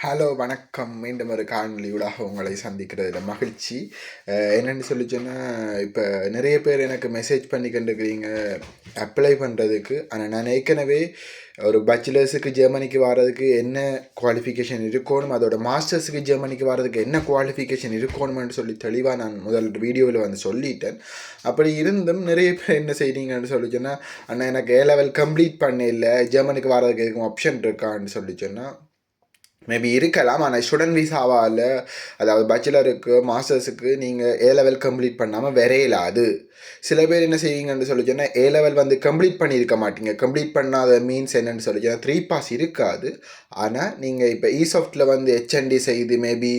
Hello வணக்கம். மீண்டும் ஒரு காணொலியூடாக உங்களை சந்திக்கிறதுல மகிழ்ச்சி. என்னென்னு சொல்லி சொன்னால், இப்போ நிறைய பேர் எனக்கு மெசேஜ் பண்ணி கொண்டிருக்கிறீங்க அப்ளை பண்ணுறதுக்கு. ஆனால் நான் ஏற்கனவே ஒரு பேச்சுலர்ஸுக்கு ஜெர்மனிக்கு வர்றதுக்கு என்ன குவாலிஃபிகேஷன் இருக்கணும், அதோட மாஸ்டர்ஸுக்கு ஜெர்மனிக்கு வர்றதுக்கு என்ன குவாலிஃபிகேஷன் இருக்கணும்னு சொல்லி தெளிவாக நான் முதல் வீடியோவில் வந்து சொல்லிட்டேன். அப்படி இருந்தும் நிறைய பேர் என்ன செய்றீங்கன்னு சொல்லி சொன்னால், ஆனால் எனக்கு A level கம்ப்ளீட் பண்ண இல்லை, ஜெர்மனிக்கு வர்றதுக்கு எதுக்கும் ஆப்ஷன் இருக்கான்னு சொல்லி சொன்னால் மேபி இருக்கலாம். ஆனால் ஸ்டூடெண்ட் விசாவால், அதாவது பேச்சுலருக்கு மாஸ்டர்ஸுக்கு நீங்கள் A level கம்ப்ளீட் பண்ணாமல் வரையலாது. சில பேர் என்ன செய்வீங்கன்னு சொல்லி சொன்னால் A level வந்து கம்ப்ளீட் பண்ணியிருக்க மாட்டீங்க. கம்ப்ளீட் பண்ணாத மீன்ஸ் என்னென்னு சொல்லி சொன்னால் 3 பாஸ் இருக்காது. ஆனால் நீங்கள் இப்போ இசாஃப்டில் வந்து HND செய்து, மேபி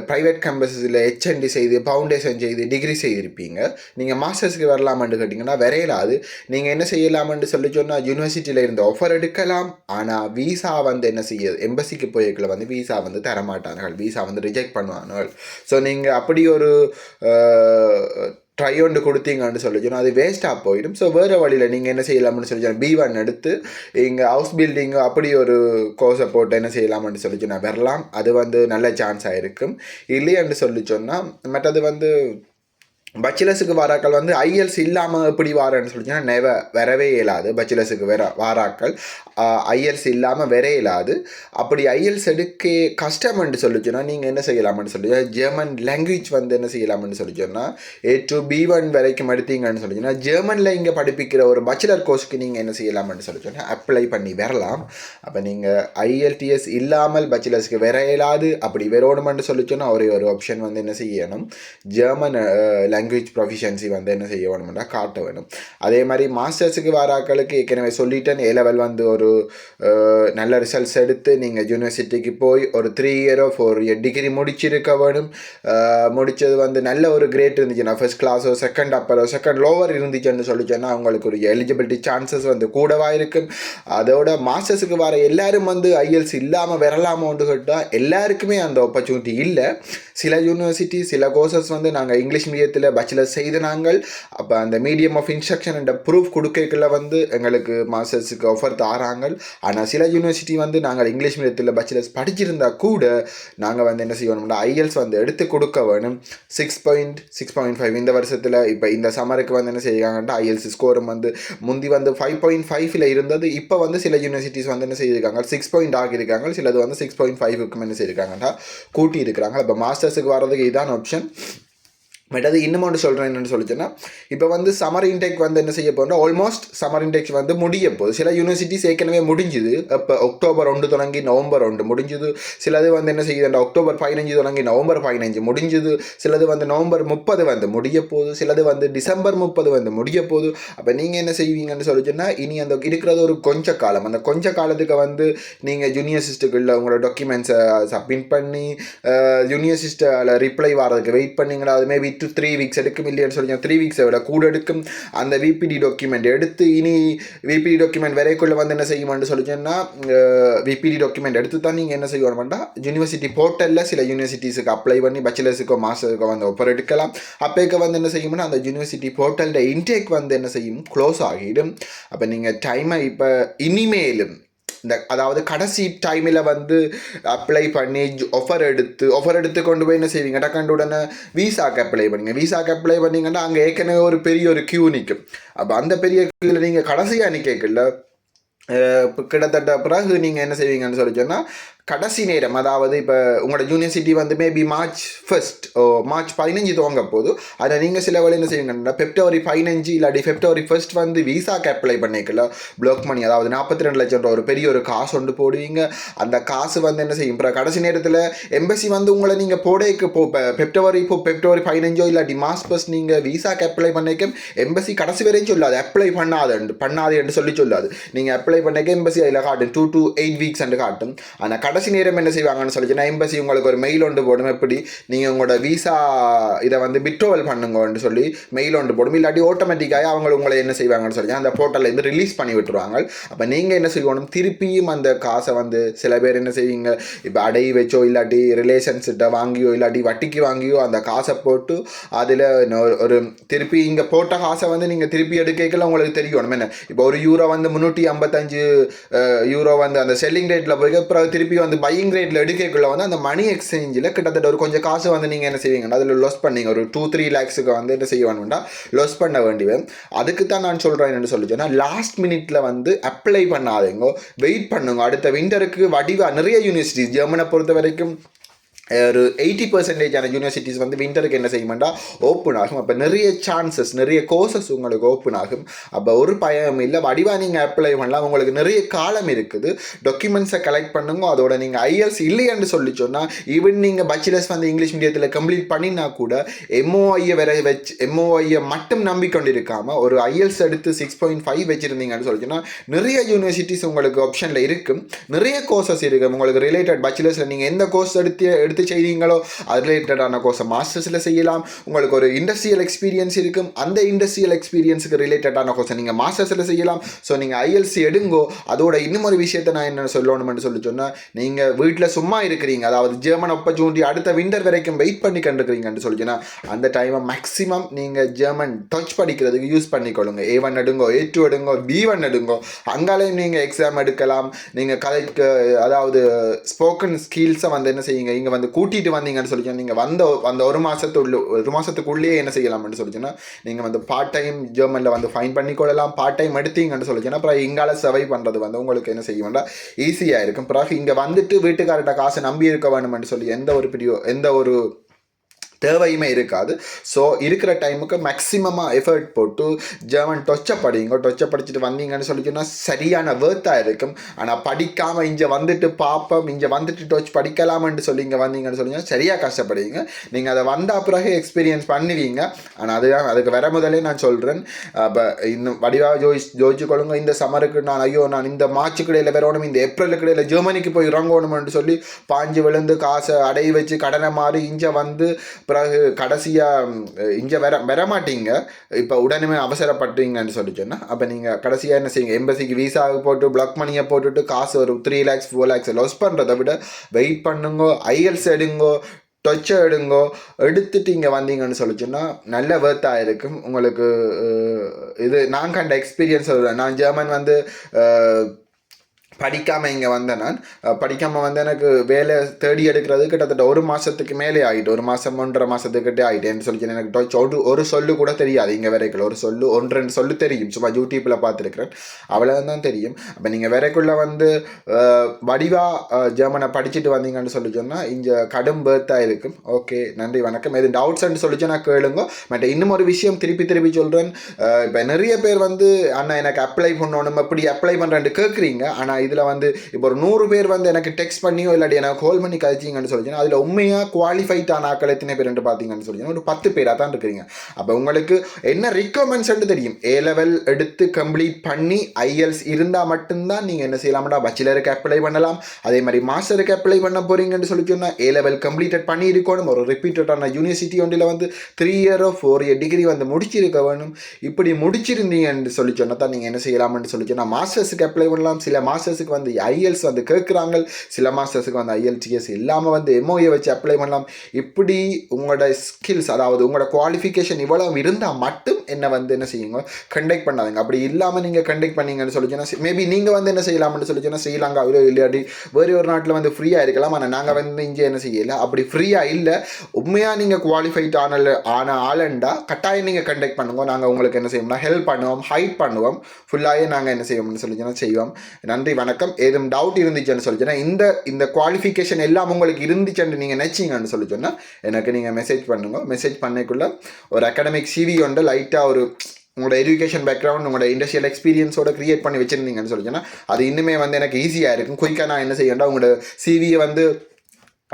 ப்ரைவேட் கேம்பஸஸில் HND செய்து, ஃபவுண்டேஷன் செய்து, டிகிரி செய்திருப்பீங்க. நீங்கள் மாஸ்டர்ஸுக்கு வரலாமான்னு கேட்டிங்கன்னா வரையலாது. நீங்கள் என்ன செய்யலாமென்று சொல்லி சொன்னால் யூனிவர்சிட்டியில் இருந்த ஆஃபர் எடுக்கலாம். ஆனால் வீசா வந்து என்ன செய்யுது, எம்பசிக்கு போய்க்குள்ள வந்து வீசா வந்து தரமாட்டார்கள், வீசா வந்து ரிஜெக்ட் பண்ணுவார்கள். ஸோ நீங்கள் அப்படி ஒரு ட்ரை ஒன்று கொடுத்தீங்கன்னு சொல்லி சொன்னால் அது வேஸ்ட்டாக போயிடும். ஸோ வேறு வழியில் நீங்கள் என்ன செய்யலாம்னு சொல்லி சொன்னால் B1 எடுத்து இங்கே ஹவுஸ் பில்டிங்கு அப்படி ஒரு கோர்ஸை போட்டு என்ன செய்யலாம்னு சொல்லி சொன்னால் வரலாம். அது வந்து நல்ல சான்ஸாக இருக்கும். இல்லையான்னு சொல்லி சொன்னால் மற்றது வந்து பச்சுலஸுக்கு வாராக்கள் வந்து ஐஎல்ஸ் இல்லாமல் எப்படி வாரன்னு சொல்லிச்சுன்னா வரவே இயலாது. பச்சுலஸுக்கு வாராக்கள் ஐஎல்ஸ் இல்லாமல் வர இயலாது. அப்படி ஐஎல்ஸ் எடுக்க கஷ்டம்னு சொல்லிச்சுன்னா நீங்கள் என்ன செய்யலாம்னு சொல்லி ஜெர்மன் லாங்குவேஜ் வந்து என்ன செய்யலாம்னு சொல்லிச்சோன்னா A to B1 வரைக்கும் எடுத்தீங்கன்னு சொல்லிச்சுன்னா ஜெர்மனில் இங்கே படிப்பிக்கிற ஒரு பச்சுலர் கோர்ஸுக்கு நீங்கள் என்ன செய்யலாம்னு சொல்லிச்சோன்னா அப்ளை பண்ணி வரலாம். அப்போ நீங்கள் IELTS இல்லாமல் பச்சுலர்ஸுக்கு வர இயலாது. அப்படி வரணுமென்று சொல்லிச்சோன்னா ஒரே ஒரு ஆப்ஷன் வந்து என்ன செய்யணும், ஜெர்மன் லாங்குவேஜ் ப்ரொஃபிஷியன்சி வந்து என்ன செய்ய வேணும்னா காட்ட வேணும். அதே மாதிரி மாஸ்டர்ஸுக்கு வராக்களுக்கு ஏற்கனவே சொல்லிட்டேன், A level வந்து ஒரு நல்ல ரிசல்ட்ஸ் எடுத்து நீங்கள் யூனிவர்சிட்டிக்கு போய் ஒரு 3 year or 4 year டிகிரி முடிச்சிருக்க வேணும். முடித்தது வந்து நல்ல ஒரு கிரேட் இருந்துச்சுன்னா, ஃபர்ஸ்ட் கிளாஸோ செகண்ட் அப்பரோ செகண்ட் லோவர் இருந்துச்சுன்னு சொல்லிச்சோன்னா அவங்களுக்கு ஒரு எலிஜிபிலிட்டி சான்சஸ் வந்து கூடவா இருக்கும். அதோட மாஸ்டர்ஸுக்கு வர எல்லாரும் வந்து IELTS இல்லாமல் வரலாமோன்னு கேட்டால் எல்லாருக்குமே அந்த ஆப்பர்ச்சுனிட்டி இல்லை. சில யூனிவர்சிட்டி சில கோர்சஸ் வந்து நாங்கள் இங்கிலீஷ் மீடியத்தில் பேச்சுலர் செய்த நாங்கள் அப்போ அந்த மீடியம் ஆஃப் இன்ஸ்ட்ரக்ஷன் என்ற ப்ரூஃப் கொடுக்கல வந்து எங்களுக்கு மாஸ்டர்ஸுக்கு ஆஃபர் தாராங்க. ஆனால் சில யூனிவர்சிட்டி வந்து நாங்கள் இங்கிலீஷ் மீடியத்தில் பேச்சுலர்ஸ் படிச்சிருந்தா கூட நாங்கள் வந்து என்ன செய்யணும்னா IELTS வந்து எடுத்து கொடுக்க வேணும். 6.5 இந்த வருஷத்தில் இப்போ இந்த சம்மருக்கு வந்து என்ன செய்யாங்கன்னா IELTS ஸ்கோரும் வந்து முந்தி வந்து 5.5 இருந்தது. இப்போ வந்து சில யூனிவர்சிட்டிஸ் வந்து என்ன செய்திருக்காங்க 6 ஆகியிருக்காங்க. சிலது வந்து 6.5க்கும் என்ன செய்திருக்காங்கன்னா கூட்டி இருக்கிறாங்க. இப்போ மாஸ்டர்ஸுக்கு வர்றதுக்கு இதான் ஆப்ஷன். பட் அது இன்னும் ஒன்று சொல்கிறேன் என்னென்னு சொல்லிச்சுன்னா, இப்போ வந்து சம்மர் இன்டேக் வந்து என்ன செய்ய போகிறோம், ஆல்மோஸ்ட் சம்மர் இன்டேக்ஸ் வந்து முடிய போகுது. சில யூனிவர்சிட்டிஸ் ஏற்கனவே முடிஞ்சுது. இப்போ அக்டோபர் 1 தொடங்கி நவம்பர் 1 முடிஞ்சுது. சிலது வந்து என்ன செய்யுதுன்னா அக்டோபர் 15 தொடங்கி நவம்பர் 15 முடிஞ்சுது. சிலது வந்து நவம்பர் 30 வந்து முடிய போகுது. சிலது வந்து டிசம்பர் 30 வந்து முடிய போகுது. அப்போ நீங்கள் என்ன செய்வீங்கன்னு சொல்லிச்சுன்னா, இனி அந்த இருக்கிறது ஒரு கொஞ்ச காலம். அந்த கொஞ்ச காலத்துக்கு வந்து நீங்கள் ஜூனியர் சிஸ்டருக்குள்ள உங்களோட டாக்குமெண்ட்ஸை சப்மிட் பண்ணி ஜூனியர் சிஸ்டரில் ரிப்ளை வர்றதுக்கு வெயிட் பண்ணிங்களா. அது மேபி 3 weeks எடுக்கும். இல்லைன்னு சொல்லி 3 weeks விட கூட எடுக்கும். அந்த VPD டாக்குமெண்ட் எடுத்து இனி VPD டாக்குமெண்ட் வரைக்குள்ள வந்து என்ன செய்யுமான்னு சொல்லிச்சோன்னா VPD டாக்குமெண்ட் எடுத்து தான் நீங்கள் என்ன செய்யணும்னா யூனிவர்சிட்டி போர்ட்டலில் சில யூனிவர்சிட்டிஸுக்கு அப்ளை பண்ணி பேச்சுலர்ஸுக்கோ மாஸ்டர்ஸுக்கோ வந்து ஒப்பர் எடுக்கலாம். அப்போக்கு வந்து என்ன செய்யும்னா அந்த யூனிவர்சிட்டி போர்ட்டலில் இன்டேக் வந்து என்ன செய்யும், க்ளோஸ் ஆகிடும். அப்போ நீங்கள் டைமை இப்போ இனிமேலும் அதாவது கடைசி டைமில் வந்து அப்ளை பண்ணி ஆஃபர் எடுத்து கொண்டு போய் என்ன செய்வீங்க, டக்காண்டு உடனே வீசாக்கு அப்ளை பண்ணுங்க. வீசாக்கு அப்ளை பண்ணிங்கன்னா அங்கே ஏற்கனவே ஒரு பெரிய ஒரு கியூ நிற்கும். அப்போ அந்த பெரிய கியூவில் நீங்கள் கடைசியாக நிற்கல கிட்டத்தட்ட பிறகு நீங்கள் என்ன செய்வீங்கன்னு சொல்லி சொன்னால் கடைசி நேரம், அதாவது இப்போ உங்களோட யூனிவர்சிட்டி வந்து மேபி மார்ச் 15 துவங்க போது. அதை நீங்கள் சில வேலை என்ன செய்வீங்கன்னா February 15 இல்லாட்டி February 1 வந்து வீசாக்கு அப்ளை பண்ணிக்கல பிளாக் மணி, அதாவது 42 லட்சம் ரூபா ஒரு பெரிய ஒரு காசு ஒன்று போடுவீங்க. அந்த காசு வந்து என்ன செய்யும், இப்போ கடைசி நேரத்தில் எம்பசி வந்து உங்களை நீங்கள் போடேக்கு February 15 இல்லாட்டி மார்ச் 1 நீங்கள் வீசாக்கு அப்ளை பண்ணிக்க எம்பசி கடைசி வரையும் சொல்லாது அப்ளை பண்ணாது என்று சொல்லி சொல்லாது. நீங்கள் அப்ளை பண்ணிக்க எம்பசி அதில் காட்டும் 2 to 8 weeks என்று காட்டும். ஆனால் கடைசி நேரம் என்ன செய்வாங்கன்னு சொல்லிச்சுன்னா எம்பசி உங்களுக்கு ஒரு மெயில் ஒன்று போடும், எப்படி நீங்கள் உங்களோட வீசா இதை வந்து விட்ரோவல் பண்ணுங்கன்னு சொல்லி மெயில் ஒன்று போடும். இல்லாட்டி ஆட்டோமேட்டிக்காக அவங்க உங்களை என்ன செய்வாங்கன்னு சொல்லி அந்த போர்ட்டலேருந்து ரிலீஸ் பண்ணி விட்டுருவாங்க. அப்போ நீங்கள் என்ன செய்யணும், திருப்பியும் அந்த காசை வந்து சில பேர் என்ன செய்வீங்க, இப்போ அடை வச்சோ இல்லாட்டி ரிலேஷன்ஸ்கிட்ட வாங்கியோ இல்லாட்டி வட்டிக்கு வாங்கியோ அந்த காசை போட்டு அதில் ஒரு திருப்பி இங்கே போட்ட காசை வந்து நீங்கள் திருப்பி எடுக்கல உங்களுக்கு தெரியணும் என்ன. இப்போ ஒரு யூரோ வந்து 355 யூரோ வந்து அந்த செல்லிங் ரேட்டில் போய் அப்புறம் திருப்பி வந்து பையிங் ரேட்டில் எடுக்கக்குள்ள வந்து அந்த மணி எக்ஸ்சேஞ்சில் கிட்டத்தட்ட ஒரு கொஞ்சம் காசு வந்து நீங்கள் என்ன செய்வீங்கன்னா அதில் லொஸ் பண்ணீங்க ஒரு 2-3 lakhs வந்து என்ன செய்ய வேணும்னா லொஸ் பண்ண வேண்டியது. அதுக்கு தான் நான் சொல்கிறேன் என்னென்னு சொல்லிச்சேன்னா லாஸ்ட் மினிட்ல வந்து அப்ளை பண்ணாதீங்க, வெயிட் பண்ணுங்க. அடுத்த விண்டருக்கு வடிவா நிறைய யூனிவர்சிட்டிஸ் ஜெர்மனை பொறுத்த வரைக்கும் ஒரு 80% யூனிவர்சிட்டிஸ் வந்து விண்டருக்கு என்ன செய்யுமாண்டா ஓப்பன் ஆகும். அப்போ நிறைய சான்சஸ், நிறைய கோர்சஸ் உங்களுக்கு ஓப்பன் ஆகும். அப்போ ஒரு பயம் இல்லை, வடிவாக நீங்கள் அப்ளை பண்ணலாம். உங்களுக்கு நிறைய காலம் இருக்குது, டாக்குமெண்ட்ஸை கலெக்ட் பண்ணுங்க. அதோட நீங்கள் ஐஎல்ஸ் இல்லைன்னு சொல்லி சொன்னால் ஈவன் நீங்கள் பேச்சுலர்ஸ் வந்து இங்கிலீஷ் மீடியத்தில் கம்ப்ளீட் பண்ணினா கூட எம்ஓஐயை எம்ஓஐயை மட்டும் நம்பிக்கொண்டு இருக்காமல் ஒரு ஐஎல்ஸ் எடுத்து 6.5 வச்சுருந்தீங்கன்னு சொல்லி சொன்னால் நிறைய யூனிவர்சிட்டிஸ் உங்களுக்கு ஆப்ஷனில் இருக்கும், நிறைய கோர்சஸ் இருக்குது உங்களுக்கு ரிலேட்டட். பேச்சுலர்ஸில் நீங்கள் எந்த கோர்ஸ் எடுத்து செய்றீங்களோ அது ரிலேட்டடான கோர்ஸை மாஸ்டர்ஸில் செய்யலாம். உங்களுக்கு ஒரு இண்டஸ்ட்ரியல் எக்ஸ்பீரியன்ஸ் இருக்கும், அந்த இண்டஸ்ட்ரியல் எக்ஸ்பீரியன்ஸுக்கு ரிலேட்டடான கோர்ஸை நீங்கள் மாஸ்டர்ஸில் செய்யலாம். ஸோ நீங்கள் ஐஎல்சி எடுங்கோ. அதோட இன்னும் ஒரு விஷயத்தை நான் என்ன சொல்லணும்னு சொல்லி சொன்னால், நீங்கள் வீட்டில் சும்மா இருக்கிறீங்க, அதாவது ஜெர்மன் ஆப்பர்ச்சுனிட்டி அடுத்த விண்டர் வரைக்கும் வெயிட் பண்ணி கண்டுக்கிறீங்கன்னு சொல்லிச்சுன்னா அந்த டைமை மேக்ஸிமம் நீங்கள் ஜெர்மன் டச் படிக்கிறதுக்கு யூஸ் பண்ணிக்கொள்ளுங்க. A1 எடுங்கோ, A2 எடுங்கோ, B1 எடுங்கோ. அங்காலையும் நீங்கள் எக்ஸாம் எடுக்கலாம். நீங்கள் கலைக்கு அதாவது ஸ்போக்கன் ஸ்கில்ஸை வந்து என்ன செய்யுங்க, இங்கே வந்து கூட்டிகிட்டு வந்தீங்கன்னு சொல்லி நீங்கள் அந்த ஒரு மாதத்துக்குள்ளேயே என்ன செய்யலாம்னு சொல்லிச்சுன்னா நீங்கள் வந்து பார்ட் டைம் ஜெர்மனில் வந்து ஃபைன் பண்ணிக்கொள்ளலாம். பார்ட் டைம் எடுத்தீங்கன்னு சொல்லிச்சுன்னா அப்புறம் இங்கால சர்வை பண்ணுறது வந்து உங்களுக்கு என்ன செய்ய வேண்டாம் ஈஸியாக இருக்கும். பிறகு இங்கே வந்துட்டு வீட்டுக்கார்ட்ட காசை நம்பி இருக்க வேணும்னு சொல்லி எந்த ஒரு தேவையுமே இருக்காது. ஸோ இருக்கிற டைமுக்கு மேக்ஸிமமாக எஃபர்ட் போட்டு ஜெர்மன் டொச்சை படிச்சுட்டு வந்தீங்கன்னு சொல்லிச்சுன்னா சரியான வேர்த்தாக இருக்கும். ஆனால் படிக்காமல் இங்கே வந்துட்டு பார்ப்போம், இங்கே வந்துட்டு டொச் படிக்கலாம்னு சொல்லி இங்கே வந்தீங்கன்னு சொல்லிங்கன்னா சரியாக கஷ்டப்படுவீங்க. நீங்கள் அதை வந்தால் பிறகு எக்ஸ்பீரியன்ஸ் பண்ணுவீங்க. ஆனால் அதுக்கு வர முதலே நான் சொல்கிறேன், இப்போ இன்னும் வடிவாக ஜோதிச்சு கொள்ளுங்க. இந்த சம்மருக்கு நான் இந்த மார்ச்சுக்கு இடையில் வரணும், இந்த ஏப்ரலுக்கு இடையில் ஜெர்மனிக்கு போய் இறங்கணும்னு சொல்லி பாஞ்சு விழுந்து காசை அடைய வச்சு கடனை மாறி இங்கே வந்து பிறகு கடைசியாக இங்கே வரமாட்டீங்க. இப்போ உடனே அவசரப்பட்டீங்கன்னு சொல்லி சொன்னால் அப்போ நீங்கள் கடைசியாக என்ன செய்யுங்க, எம்பசிக்கு வீசாவுக்கு போட்டு பிளாக் மணியை போட்டுட்டு காசு ஒரு 3 lakhs 4 lakhs லாஸ் பண்ணுறதை விட வெயிட் பண்ணுங்கோ, ஐஎல்ஸ் எடுங்கோ, டொச்சை எடுத்துட்டு இங்கே வந்தீங்கன்னு சொல்லிச்சுன்னா நல்ல வேர்த்தாக இருக்கும் உங்களுக்கு. இது நான் கண்ட எக்ஸ்பீரியன்ஸ். நான் ஜெர்மன் வந்து படிக்காமல் இங்கே வந்தேன். நான் படிக்காமல் வந்து எனக்கு வேலை தேடி எடுக்கிறது கிட்டத்தட்ட ஒரு மாதத்துக்கு மேலே ஆகிட்டு, 1 மாதம் 1.5 மாதத்துக்கிட்டே ஆகிட்டேன்னு சொல்லி எனக்கு டச் ஒரு சொல்லு கூட தெரியாது. இங்கே வரைக்குள்ள ஒரு சொல்லு 1-2 சொல்லு தெரியும், சும்மா யூடியூப்பில் பார்த்துருக்குறேன், அவ்வளோதான் தெரியும். அப்போ நீங்கள் வரைக்குள்ளே வந்து வடிவாக ஜெர்மனை படிச்சுட்டு வந்தீங்கன்னு சொல்லி சொன்னால் இங்கே கடும் பேர்த்தாக இருக்கும். ஓகே, நன்றி, வணக்கம். எது டவுட்ஸ்ன்னு சொல்லிச்சு நான் கேளுங்க. பட் இன்னும் ஒரு விஷயம் திருப்பி சொல்கிறேன். இப்போ நிறைய பேர் வந்து அண்ணா எனக்கு அப்ளை பண்ணணும், எப்படி அப்ளை பண்ணுறேன்னு கேட்குறீங்க. ஆனால் இதில் வந்து இப்போ ஒரு 100 பேர் வந்து எனக்கு டெக்ஸ்ட் பண்ணியோ இல்லாட்டி எனக்கு கால் பண்ணி கழிச்சிங்கன்னு சொல்லிச்சுன்னா அதில் உண்மையாக குவாலிஃபைடான ஆக்கள் எத்தனை பேர் பார்த்தீங்கன்னு சொல்லிச்சுன்னா ஒரு 10 பேராக தான் இருக்கிறீங்க. அப்போ உங்களுக்கு என்ன ரிக்வயர்மெண்ட்ஸ் தெரியும். A-level எடுத்து கம்ப்ளீட் பண்ணி ஐஎல்ஸ் இருந்தால் மட்டும்தான் நீங்கள் என்ன செய்யலாம்டா பேச்சுலருக்கு அப்ளை பண்ணலாம். அதே மாதிரி மாஸ்டருக்கு அப்ளை பண்ண போகிறீங்கன்னு சொல்லி சொன்னால் A-level கம்ப்ளீட்டட் பண்ணி இருக்கணும். ஒரு ரிப்பீட்டடான யூனிவர்சிட்டி ஒன்றில் வந்து 3 year or 4 year டிகிரி வந்து முடிச்சிருக்க வேணும். இப்படி முடிச்சிருந்தீங்கன்னு சொல்லி சொன்னால் தான் நீங்கள் என்ன செய்யலாம்னு சொல்லி சொன்னால் மாஸ்டர்ஸுக்கு அப்ளை பண்ணலாம். சில மாஸ்டர்ஸுக்கு வந்து ஐஎல்ஸ் வந்து கேட்குறாங்க, சில மாஸ்டர்ஸுக்கு வந்து ஐஎல்டிஎஸ் இல்லாமல் வந்து எம்ஓஏ வச்சு அப்ளை பண்ணலாம். இப்படி உங்களோட ஸ்கில்ஸ், அதாவது உங்களோட குவாலிஃபிகேஷன் இவ்வளவு இருந்தால் மட்டும் என்ன செய்யுங்க, கண்டக்ட் பண்ணாதுங்க. அப்படி இல்லாமல் நீங்கள் கண்டக்ட் பண்ணீங்கன்னு சொல்லிச்சுன்னா மேபி நீங்கள் வந்து என்ன செய்யலாம்னு சொல்லிச்சுன்னா ஸ்ரீலங்காவிலோ இல்லாட்டி வேறு ஒரு நாட்டில் வந்து ஃப்ரீயாக இருக்கலாம். ஆனால் நாங்கள் வந்து இங்கே என்ன செய்யலை, அப்படி ஃப்ரீயாக இல்லை. உண்மையாக நீங்கள் குவாலிஃபைட் ஆன ஆளுண்டா கட்டாயம் நீங்கள் கண்டக்ட் பண்ணுங்க. நாங்கள் உங்களுக்கு என்ன செய்வோம்னா ஹெல்ப் பண்ணுவோம், ஹைட் பண்ணுவோம், ஃபுல்லாகவே நாங்கள் என்ன செய்வோம்னு சொல்லிச்சுன்னா செய்வோம். நன்றி, வணக்கம். ஏதும் டவுட் இருந்துச்சுன்னு சொல்லிச்சுன்னா இந்த குவாலிஃபிகேஷன் எல்லாம் உங்களுக்கு இருந்துச்சுன்னு நீங்கள் நினச்சிங்கன்னு சொல்லி சொன்னால் எனக்கு நீங்கள் மெசேஜ் பண்ணுங்க. மெசேஜ் பண்ணக்குள்ள ஒரு அகாடமிக் சிவி ஒன்று லைட்டாக ஒரு உங்களோட எஜுகேஷன் பேக்ரவுண்ட், உங்களோட இண்டஸ்ட்ரியல் எக்ஸ்பீரியன்ஸோட கிரியேட் பண்ணி வச்சுருந்தீங்கன்னு சொல்லிச்சுன்னா அது இன்னுமே வந்து எனக்கு ஈஸியாக இருக்கும். குயிக்காக நான் என்ன செய்யண்டா உங்களோட சிவியை வந்து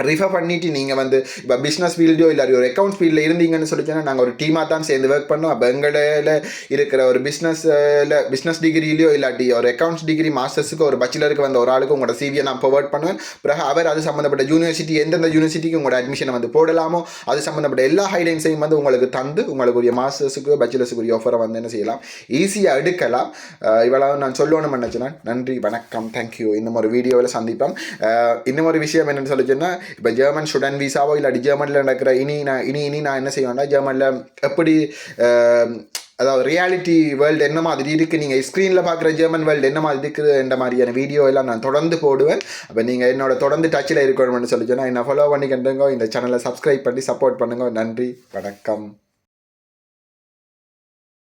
ரிஃபர் பண்ணிவிட்டு நீங்கள் வந்து இப்போ பிஸ்னஸ் ஃபீல்டோ இல்லை ஒரு அக்கௌண்ட்ஸ் ஃபீல்டில் இருந்தீங்கன்னு சொல்லிச்சுன்னா நாங்கள் ஒரு டீமாக தான் சேர்ந்து ஒர்க் பண்ணோம். அப்போ எங்களில் இருக்கிற ஒரு பிஸ்னஸ் டிகிரிலையோ இல்லாட்டி ஒரு அக்கௌண்ட்ஸ் டிகிரி மாஸ்டர்ஸுக்கு ஒரு பேச்சுலருக்கு வந்த ஒரு ஆளுக்கு உங்களோட சிவியை நான் ப்ரொவைட் பண்ணுவேன். பிறகு அவர் அது சம்மந்தப்பட்ட யூனிவர்சிட்டி எந்தெந்த யூனிவர்சிட்டிக்கு உங்களோட அட்மிஷனை வந்து போடலாமோ அது சம்மந்தப்பட்ட எல்லா ஹைலைன்ஸையும் வந்து உங்களுக்கு தந்து உங்களுக்குரிய மாஸ்டர்ஸுக்கு பேச்சுலர்ஸுக்குரிய ஆஃபரை வந்து என்ன செய்யலாம், ஈஸியாக எடுக்கலாம். இவ்வளவு நான் சொல்லணும்னு நினச்சேன்னா நன்றி, வணக்கம், தேங்க்யூ. இன்னும் ஒரு வீடியோவில் சந்திப்போம். இன்னும் ஒரு விஷயம் என்னென்னு சொல்லிச்சுன்னா இப்போ ஜெர்மன் ஸ்டூடெண்ட் வீசாவோ இல்லாட்டி ஜெர்மனில் நடக்கிற இனி நான் என்ன செய்வேன்னா ஜெர்மனில் எப்படி அதாவது ரியாலிட்டி வேர்ல்டு என்ன மாதிரி இருக்குது, நீங்கள் ஸ்க்ரீனில் பார்க்குற ஜெர்மன் வேர்ல்டு என்ன மாதிரி இருக்குதுன்ற மாதிரியான வீடியோ எல்லாம் நான் தொடர்ந்து போடுவேன். அப்போ நீங்கள் என்னோட தொடர்ந்து டச்சில் இருக்கணும்னு சொல்லி சொன்னால் என்ன ஃபாலோ பண்ணிக்கிட்டுங்க, இந்த சேனலை சப்ஸ்கிரைப் பண்ணி சப்போர்ட் பண்ணுங்க. நன்றி, வணக்கம்.